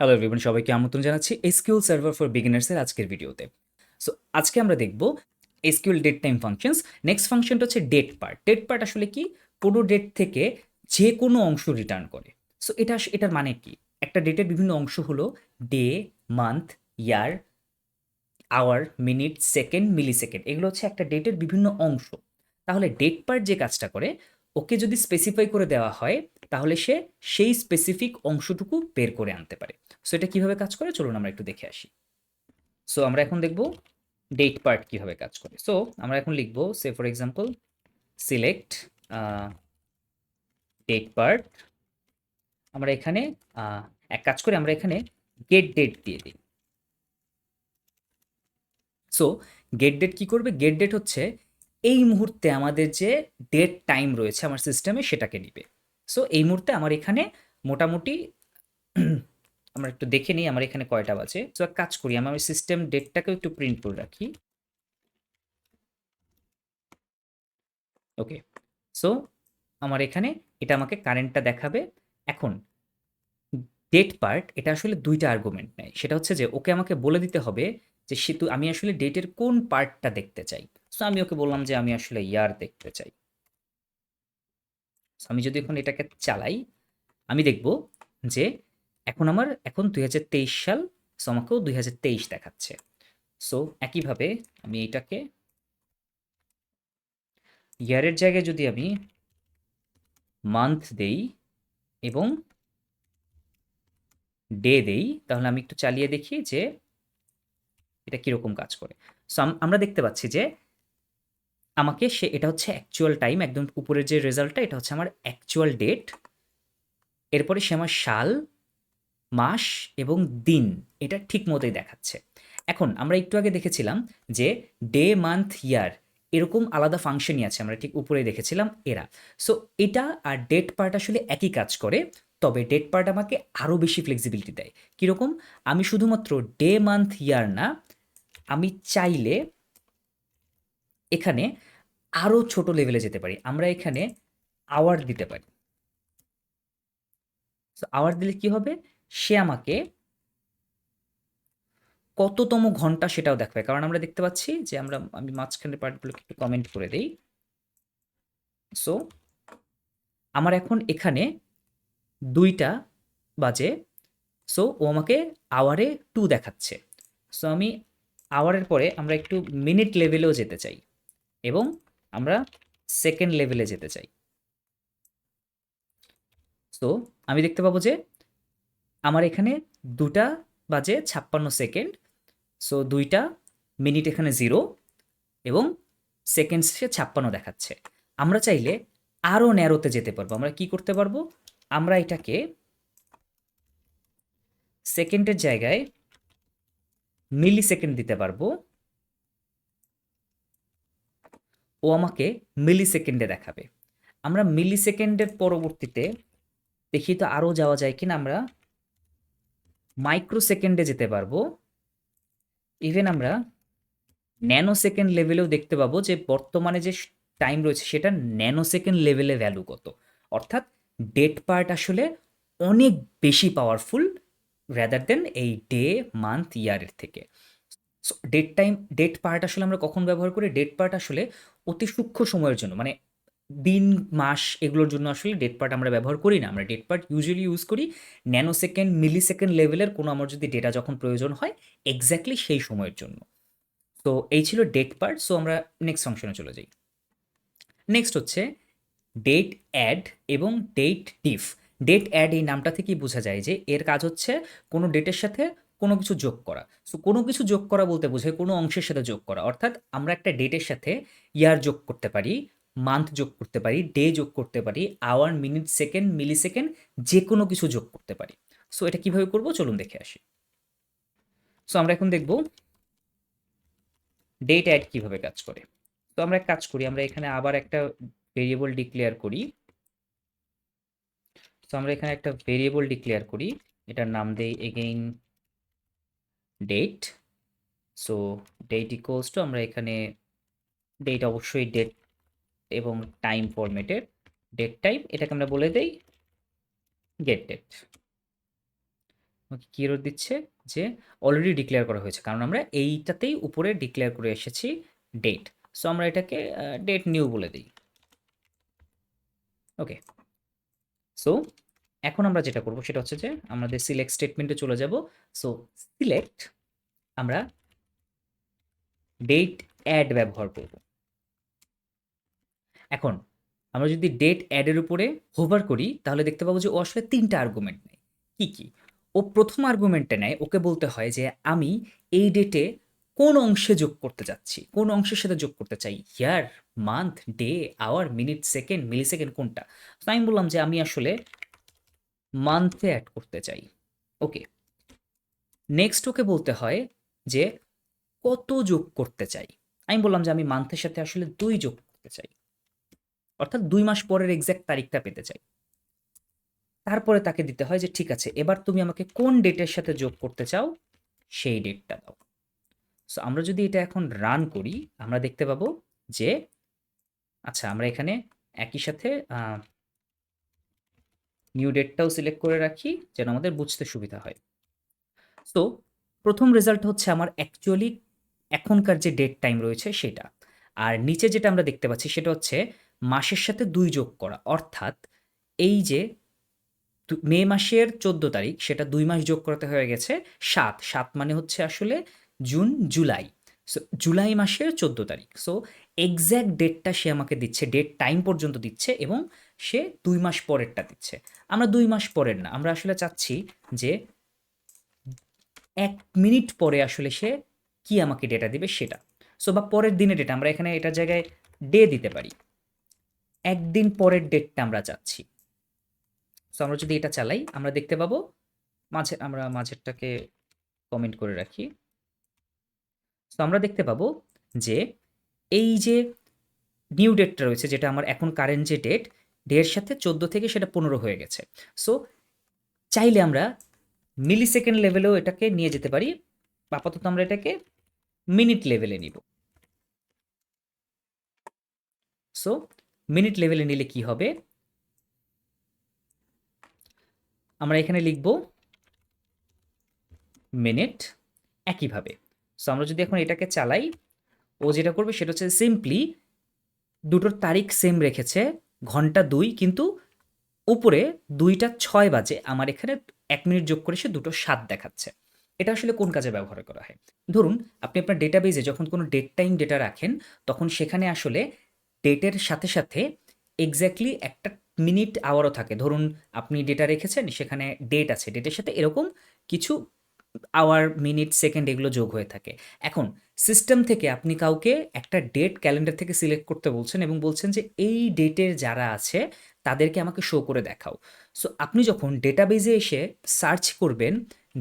Hello everyone, সবাইকে আমন্ত্রণ জানাচ্ছি এসকিউএল সার্ভার ফর বিগিনার্সের আজকের ভিডিওতে। সো আজকে আমরা দেখব SQL date time functions. Next ফাংশনটা হচ্ছে ডেট পার্ট। ডেট পার্ট আসলে কি? কোনো ডেট থেকে যে কোনো অংশ রিটার্ন করে। সো এটার মানে কি? একটা ডেটের বিভিন্ন অংশ হলো ডে, মান্থ, ইয়ার, আওয়ার, মিনিট, সেকেন্ড, মিলি সেকেন্ড। এগুলো হচ্ছে একটা ডেটের বিভিন্ন অংশ। তাহলে ডেট পার্ট যে কাজটা করে, ওকে যদি স্পেসিফাই করে দেওয়া হয় তাহলে সে সেই স্পেসিফিক অংশটুকু বের করে আনতে পারে। সো এটা কিভাবে কাজ করে চলুন আমরা একটু দেখে আসি। সো আমরা এখন দেখব ডেট পার্ট কিভাবে কাজ করে। সো আমরা এখন লিখব say for example select date part. আমরা এখানে এক কাজ করে আমরা এখানে গেট ডেট দিয়ে দিই। সো গেট ডেট কি করবে? গেট ডেট হচ্ছে এই মুহূর্তে আমাদের যে ডেট টাইম রয়েছে আমার সিস্টেমে সেটাকে নিবে। সো এই মুহূর্তে আমার এখানে মোটামুটি আমরা একটু দেখে নিই আমার এখানে কয়টা বাজে। সো এক কাজ করি, আমার সিস্টেম ডেটটাকেও একটু প্রিন্ট করে রাখি। ওকে, সো আমার এখানে এটা আমাকে কারেন্টটা দেখাবে। এখন ডেট পার্ট এটা আসলে দুইটা আর্গুমেন্ট নেয়। সেটা হচ্ছে যে ওকে আমাকে বলে দিতে হবে যে আমি আসলে ডেটের কোন পার্টটা দেখতে চাই। সো আমি ওকে বললাম যে আমি আসলে ইয়ার দেখতে চাই। সো আমি যদি এখন এটাকে চালাই, আমি দেখব যে এখন 2023 সাল। সো আমাকেও 2023 দেখাচ্ছে। সো একইভাবে আমি এটাকে ইয়ারের জায়গায় যদি আমি মান্থ দেই এবং ডে দেই, তাহলে আমি একটু চালিয়ে দেখি যে এটা কিরকম কাজ করে। সো আমরা দেখতে পাচ্ছি যে আমাকে এটা হচ্ছে অ্যাকচুয়াল টাইম, একদম উপরের যে রেজাল্টটা এটা হচ্ছে আমার অ্যাকচুয়াল ডেট। এরপরে সে আমার সাল, মাস এবং দিন এটা ঠিক মতোই দেখাচ্ছে। এখন আমরা একটু আগে দেখেছিলাম যে ডে, মান্থ, ইয়ার এরকম আলাদা ফাংশনই আছে, আমরা ঠিক উপরে দেখেছিলাম এরা। সো এটা আর ডেট পার্ট আসলে একই কাজ করে, তবে ডেট পার্ট আমাকে আরও বেশি ফ্লেক্সিবিলিটি দেয়। কীরকম? আমি শুধুমাত্র ডে, মান্থ, ইয়ার না, আমি চাইলে এখানে আরও ছোট লেভেলে যেতে পারি। আমরা এখানে আওয়ার দিতে পারি। সো আওয়ার দিলে কি হবে? সে আমাকে কততম ঘন্টা সেটাও দেখাবে। কারণ আমরা দেখতে পাচ্ছি যে আমি মাঝখানের পার্টগুলোকে একটু কমেন্ট করে দেই। সো আমার এখন এখানে 2টা বাজে। সো ও আমাকে আওয়ারে 2 দেখাচ্ছে। সো আমি আওয়ারের পরে আমরা একটু মিনিট লেভেলেও যেতে চাই এবং আমরা সেকেন্ড লেভেলে যেতে চাই। সো আমি দেখতে পাবো যে আমার এখানে 2টা বাজে 56 সেকেন্ড। সো 2টা মিনিট এখানে 0 এবং সেকেন্ডসে 56 দেখাচ্ছে। আমরা চাইলে আরও ন্যারোতে যেতে পারবো। আমরা কি করতে পারবো? আমরা এটাকে সেকেন্ডের জায়গায় মিলি সেকেন্ড দিতে পারবো। ও আমাকে মিলি সেকেন্ডে দেখাবে। আমরা মিলি সেকেন্ডের পরবর্তীতে দেখি তো আরও যাওয়া যায় কিনা। আমরা মাইক্রো সেকেন্ডে যেতে পারবো। ইভেন আমরা ন্যানো সেকেন্ড লেভেলেও দেখতে পাবো যে বর্তমানে যে টাইম রয়েছে সেটা ন্যানো সেকেন্ড লেভেলে ভ্যালু কত। অর্থাৎ ডেট পার্ট আসলে অনেক বেশি পাওয়ারফুল রাদার দেন এই ডে, মান্থ, ইয়ারের থেকে। সো ডেট পার্ট আসলে আমরা কখন ব্যবহার করি? ডেট পার্ট আসলে অতি সূক্ষ্ম সময়ের জন্য, মানে দিন, মাস এগুলোর জন্য আসলে ডেট পার্ট আমরা ব্যবহার করি না। আমরা ডেট পার্ট ইউজুয়ালি ইউজ করি ন্যানো সেকেন্ড, মিলি সেকেন্ড লেভেলের কোনো আমার যদি ডেটা যখন প্রয়োজন হয় এক্স্যাক্টলি সেই সময়ের জন্য। তো এই ছিল ডেট পার্ট। সো আমরা নেক্সট ফাংশনে চলে যাই। নেক্সট হচ্ছে ডেট অ্যাড এবং ডেট ডিফ। ডেট অ্যাড এই নামটা থেকেই বোঝা যায় যে এর কাজ হচ্ছে কোনো ডেটের সাথে কোনো কিছু যোগ করা। সো কোনো কিছু যোগ করা বলতে বোঝায় কোনো অংশের সাথে যোগ করা। অর্থাৎ আমরা একটা ডেটের সাথে ইয়ার যোগ করতে পারি, মান্থ যোগ করতে পারি, ডে যোগ করতে পারি, আওয়ার, মিনিট, সেকেন্ড, মিলি সেকেন্ড যে কোনো কিছু যোগ করতে পারি। সো এটা কিভাবে করব চলুন দেখে আসি। সো আমরা এখন দেখব ডেট অ্যাড কিভাবে কাজ করে। তো আমরা এক কাজ করি, আমরা এখানে আবার একটা ভেরিয়েবল ডিক্লেয়ার করি। তো আমরা এখানে একটা ভেরিয়েবল ডিক্লেয়ার করি, এটার নাম দেই again date. So date equals to, আমরা এখানে ডেট অবশ্যই ডেট এবং টাইম ফরম্যাটের। ডেট টাইম এটাকে আমরা বলে দেই গেট ডেট। ওকে কি এরর দিচ্ছে যে অলরেডি ডিক্লেয়ার করা হয়েছে, কারণ আমরা এইটাতেই উপরে ডিক্লেয়ার করে এসেছি ডেট। সো আমরা এটাকে ডেট নিউ বলে দিই। ওকে, সো এখন আমরা যেটা করব সেটা হচ্ছে যে আমাদের সিলেক্ট স্টেটমেন্টে চলে যাব। সো সিলেক্ট আমরা ডেট অ্যাড ব্যবহার করব। এখন আমরা যদি ডেট অ্যাডের উপরে হোভার করি তাহলে দেখতে পাবো যে ও আসলে ৩টা আর্গুমেন্ট নেয়। কি, কি? ও প্রথম আর্গুমেন্টটা নেয়, ওকে বলতে হয় যে আমি এই ডেটে কোন অংশে যোগ করতে চাচ্ছি, কোন অংশের সাথে যোগ করতে চাই। Year, month, day, hour, minute, second, millisecond কোনটা? তো আমি বললাম যে আমি আসলে মান্থে অ্যাড করতে চাই। ওকে, নেক্সট ওকে বলতে হয় যে কত যোগ করতে চাই। আমি বললাম যে আমি মান্থের সাথে আসলে ২ যোগ করতে চাই, অর্থাৎ ২ মাস পরের এক্সাক্ট তারিখটা পেতে চাই। তারপরে তাকে দিতে হয় যে ঠিক আছে, এবার তুমি আমাকে কোন ডেটের সাথে যোগ করতে চাও সেই ডেটটা দাও। সো আমরা যদি এটা এখন রান করি আমরা দেখতে পাবো যে আচ্ছা আমরা এখানে একই সাথে নিউ ডেটটাও সিলেক্ট করে রাখি যেন আমাদের বুঝতে সুবিধা হয়। সো প্রথম রেজাল্ট হচ্ছে আমার অ্যাকচুয়ালি এখনকার যে ডেট টাইম রয়েছে সেটা। আর নিচে যেটা আমরা দেখতে পাচ্ছি সেটা হচ্ছে মাসের সাথে ২ যোগ করা, অর্থাৎ এই যে মে মাসের ১৪ তারিখ সেটা ২ মাস যোগ করতে হয়ে গেছে ৭। ৭ মানে হচ্ছে আসলে জুন, জুলাই। সো জুলাই মাসের ১৪ তারিখ। সো এক্সাক্ট ডেটটা সে আমাকে দিচ্ছে, ডেট টাইম পর্যন্ত দিচ্ছে এবং সে ২ মাস পরেরটা দিচ্ছে। আমরা ২ মাস পরের না, আমরা আসলে চাচ্ছি যে ১ মিনিট পরে আসলে সে কি আমাকে ডেটা দিবে সেটা। সো বা পরের দিনের ডেটা, আমরা এখানে এটার জায়গায় ডে দিতে পারি। ১ দিন পরের ডেটটা আমরা চাচ্ছি। সো আমরা যদি এটা চালাই আমরা দেখতে পাবো আমরা মাঝেরটাকে কমেন্ট করে রাখি। সো আমরা দেখতে পাবো যে এই যে নিউ ডেটটা রয়েছে যেটা আমার এখন কারেন্ট যে ডেট, ডের সাথে ১৪ থেকে সেটা ১৫ হয়ে গেছে। সো চাইলে আমরা মিলি সেকেন্ড লেভেলেও এটাকে নিয়ে যেতে পারি। আপাতত আমরা এটাকে মিনিট লেভেলে নিব। সো মিনিট লেভেলে নিলে কি হবে, আমরা এখানে লিখব মিনিট একইভাবে। সো আমরা যদি এখন এটাকে চালাই ও যেটা করবে সেটা হচ্ছে সিম্পলি দুটোর তারিখ সেম রেখেছে, ঘন্টা ২, কিন্তু উপরে ২টা ৬ বাজে আমার এখানে ১ মিনিট যোগ করে সে ২টো ৭ দেখাচ্ছে। এটা আসলে কোন কাজে ব্যবহার করা হয়? ধরুন আপনি আপনার ডেটাবেজে যখন কোনো ডেট টাইম ডেটা রাখেন তখন সেখানে আসলে ডেটের সাথে সাথে এক্স্যাক্টলি একটা মিনিট আওয়ারও থাকে। ধরুন আপনি ডেটা রেখেছেন সেখানে ডেট আছে, ডেটের সাথে এরকম কিছু আওয়ার, মিনিট, সেকেন্ড এগুলো যোগ হয়ে থাকে। এখন সিস্টেম থেকে আপনি কাউকে একটা ডেট ক্যালেন্ডার থেকে সিলেক্ট করতে বলছেন এবং বলছেন যে এই ডেটের যারা আছে তাদেরকে আমাকে শো করে দেখাও। সো আপনি যখন ডেটাবেজে এসে সার্চ করবেন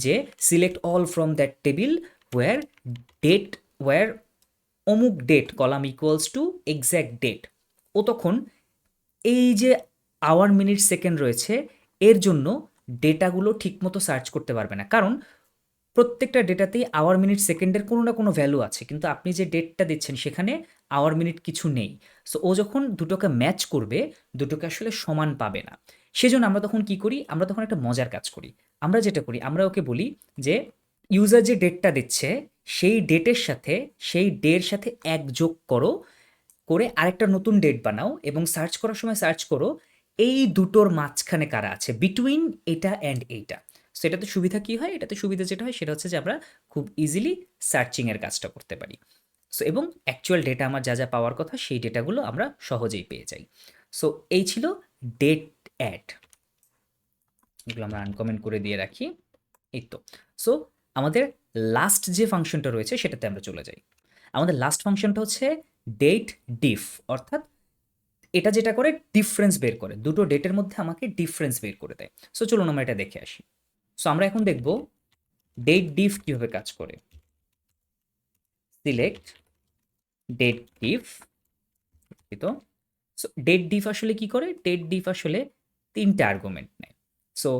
যে select all from that table where date where অমুক date column equals to exact date, ও তখন এই যে আওয়ার, মিনিট, সেকেন্ড রয়েছে এর জন্য ডেটাগুলো ঠিকমতো সার্চ করতে পারবে না, কারণ প্রত্যেকটা ডেটাতেই আওয়ার, মিনিট, সেকেন্ডের কোনো না কোনো ভ্যালু আছে, কিন্তু আপনি যে ডেটটা দিচ্ছেন সেখানে আওয়ার, মিনিট কিছু নেই। সো ও যখন দুটোকে ম্যাচ করবে দুটোকে আসলে সমান পাবে না। সেজন্য আমরা তখন কি করি, আমরা তখন একটা মজার কাজ করি। আমরা যেটা করি আমরা ওকে বলি যে ইউজার যে ডেটটা দিচ্ছে সেই ডেটের সাথে সেই ডের সাথে ১ যোগ করো, করে আরেকটা নতুন ডেট বানাও এবং সার্চ করার সময় সার্চ করো এই দুটোর মাঝখানে কারা আছে, বিটুইন এটা অ্যান্ড এইটা। সো এটাতে সুবিধা কি হয়, এটাতে সুবিধা যেটা হয় সেটা হচ্ছে যে আমরা খুব ইজিলি সার্চিংয়ের কাজটা করতে পারি। সো এবং অ্যাকচুয়াল ডেটা আমার যা যা পাওয়ার কথা সেই ডেটাগুলো আমরা সহজেই পেয়ে যাই। সো এই ছিল ডেট অ্যাড। এগুলো আমরা আনকমেন্ট করে দিয়ে রাখি। এই তো। সো আমাদের লাস্ট যে ফাংশনটা রয়েছে সেটাতে আমরা চলে যাই। আমাদের লাস্ট ফাংশনটা হচ্ছে ডেট ডিফ, অর্থাৎ এটা যেটা করে ডিফারেন্স বের করে, দুটো ডেটের মধ্যে আমাকে ডিফারেন্স বের করে দেয়। সো চলুন আমরা এটা দেখে আসি। সো আমরা এখন দেখব ডেট ডিফ কিভাবে কাজ করে। Select date diff. তো সো ডেট ডিফ আসলে কি করে, ডেট ডিফ আসলে ৩টা আর্গুমেন্ট নেয়। সো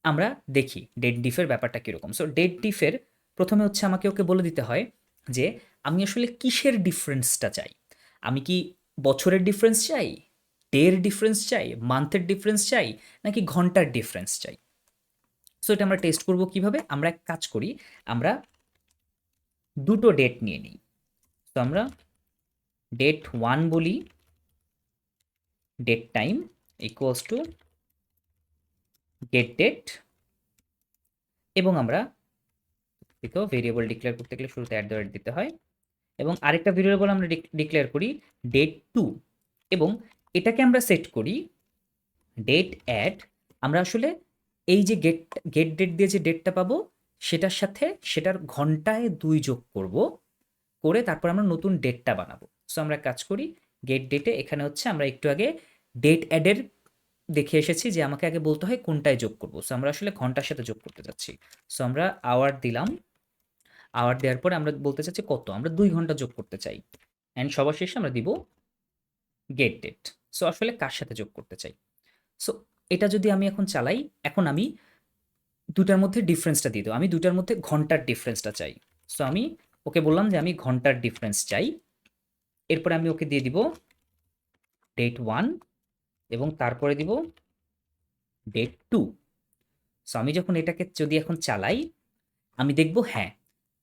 আমরা দেখি ডেট ডিফের ব্যাপারটা কীরকম। সো ডেট ডিফের প্রথমে হচ্ছে আমাকে ওকে বলে দিতে হয় যে আমি আসলে কিসের ডিফারেন্সটা চাই। আমি কি বছরের ডিফারেন্স চাই, ডের ডিফারেন্স চাই, মান্থের ডিফারেন্স চাই, নাকি ঘন্টার ডিফারেন্স চাই। সো এটা আমরা টেস্ট করব কিভাবে? আমরা এক কাজ করি, আমরা দুটো ডেট নিয়ে নিই। তো আমরা ডেট 1 বলি, date time equals to get date, এবং আমরা ভেরিয়েবল ডিক্লেয়ার করতে গেলে শুরুতে দিতে হয়, এবং আরেকটা ভেরিয়েবল আমরা ডিক্লেয়ার করি ডেট 2, এবং এটাকে আমরা সেট করি ডেট অ্যাড। আমরা আসলে এই যে গেট গেট ডেট দিয়ে যে ডেটটা পাবো সেটার সাথে সেটার ঘন্টায় 2 যোগ করব, করে তারপর আমরা নতুন ডেটটা বানাবো। সো আমরা কাজ করি গেট ডেটে, এখানে হচ্ছে আমরা একটু আগে ডেট অ্যাডের দেখে এসেছি যে আমাকে আগে বলতে হয় কোনটায় যোগ করব। সো আমরা আসলে ঘন্টার সাথে যোগ করতে যাচ্ছি। সো আমরা আওয়ার দিলাম, আওয়ার দেওয়ার পরে আমরা বলতে চাচ্ছি কত, আমরা 2 ঘন্টা যোগ করতে চাই, অ্যান্ড সবার শেষে আমরা দিব গেট ডেট। সো আসলে কার সাথে যোগ করতে চাই। সো এটা যদি আমি এখন চালাই, এখন আমি দুটার মধ্যে ডিফারেন্সটা দিয়ে দেবো, আমি দুটার মধ্যে ঘন্টার ডিফারেন্সটা চাই। সো আমি ওকে বললাম যে আমি ঘন্টার ডিফারেন্স চাই, এরপরে আমি ওকে দিয়ে দিব ডেট 1 এবং তারপরে দিব ডেট 2। সো আমি যখন এটাকে যদি এখন চালাই, আমি দেখব হ্যাঁ,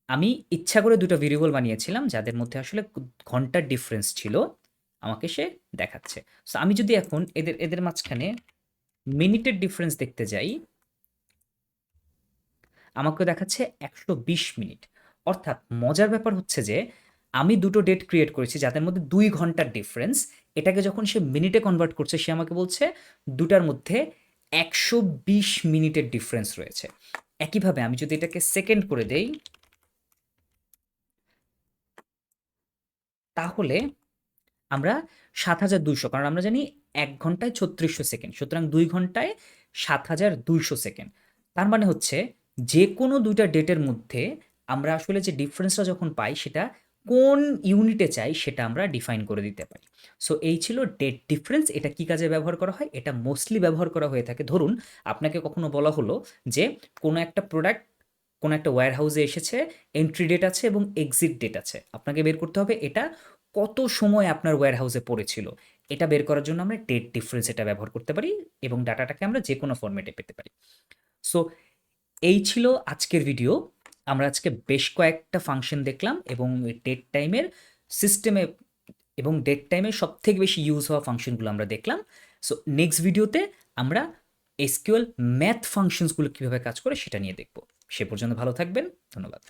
আমি ইচ্ছা করে দুটো ভেরিয়েবল বানিয়েছিলাম যাদের মধ্যে আসলে ঘন্টার ডিফারেন্স ছিল, আমাকে সে দেখাচ্ছে। সো আমি যদি এখন এদের এদের মাঝখানে মিনিটের ডিফারেন্স দেখতে যাই, আমাকে দেখাচ্ছে 120 মিনিট। অর্থাৎ মজার ব্যাপার হচ্ছে যে আমি দুটো ডেট ক্রিয়েট করেছি যাদের মধ্যে 2 ঘন্টার ডিফারেন্স, এটাকে যখন সে মিনিটে কনভার্ট করছে সে আমাকে বলছে দুটার মধ্যে 120 মিনিটের ডিফারেন্স রয়েছে। একইভাবে আমি যদি এটাকে সেকেন্ড করে দেই, তাহলে আমরা ৭,২০০, কারণ আমরা জানি ১ ঘন্টায় ৩৬০০ সেকেন্ড, সুতরাং ২ ঘন্টায় ৭,২০০ সেকেন্ড। তার মানে হচ্ছে যে কোনো দুইটা ডেটের মধ্যে আমরা আসলে যে ডিফারেন্সটা যখন পাই সেটা কোন ইউনিটে চাই সেটা আমরা ডিফাইন করে দিতে পারি। সো এই ছিল ডেট ডিফারেন্স। এটা কি কাজে ব্যবহার করা হয়? এটা মোস্টলি ব্যবহার করা হয়ে থাকে, ধরুন আপনাকে কখনো বলা হলো যে কোনো একটা প্রোডাক্ট কোনো একটা ওয়্যার হাউসে এসেছে, এন্ট্রি ডেট আছে এবং এক্সিট ডেট আছে, আপনাকে বের করতে হবে এটা কত সময় আপনার ওয়্যার হাউসে পড়েছিল। এটা বের করার জন্য আমরা ডেট ডিফারেন্স এটা ব্যবহার করতে পারি, এবং ডাটাটাকে আমরা যে কোনো ফরম্যাটে পেতে পারি। সো এই ছিল আজকের ভিডিও। আমরা আজকে বেশ কয়েকটা ফাংশন দেখলাম এবং ডেট টাইমের সিস্টেমে এবং ডেট টাইমের সবথেকে বেশি ইউজ হওয়া ফাংশনগুলো আমরা দেখলাম। সো নেক্সট ভিডিওতে আমরা এসকিউএল ম্যাথ ফাংশনসগুলো কীভাবে কাজ করে সেটা নিয়ে দেখব। সে পর্যন্ত ভালো থাকবেন, ধন্যবাদ।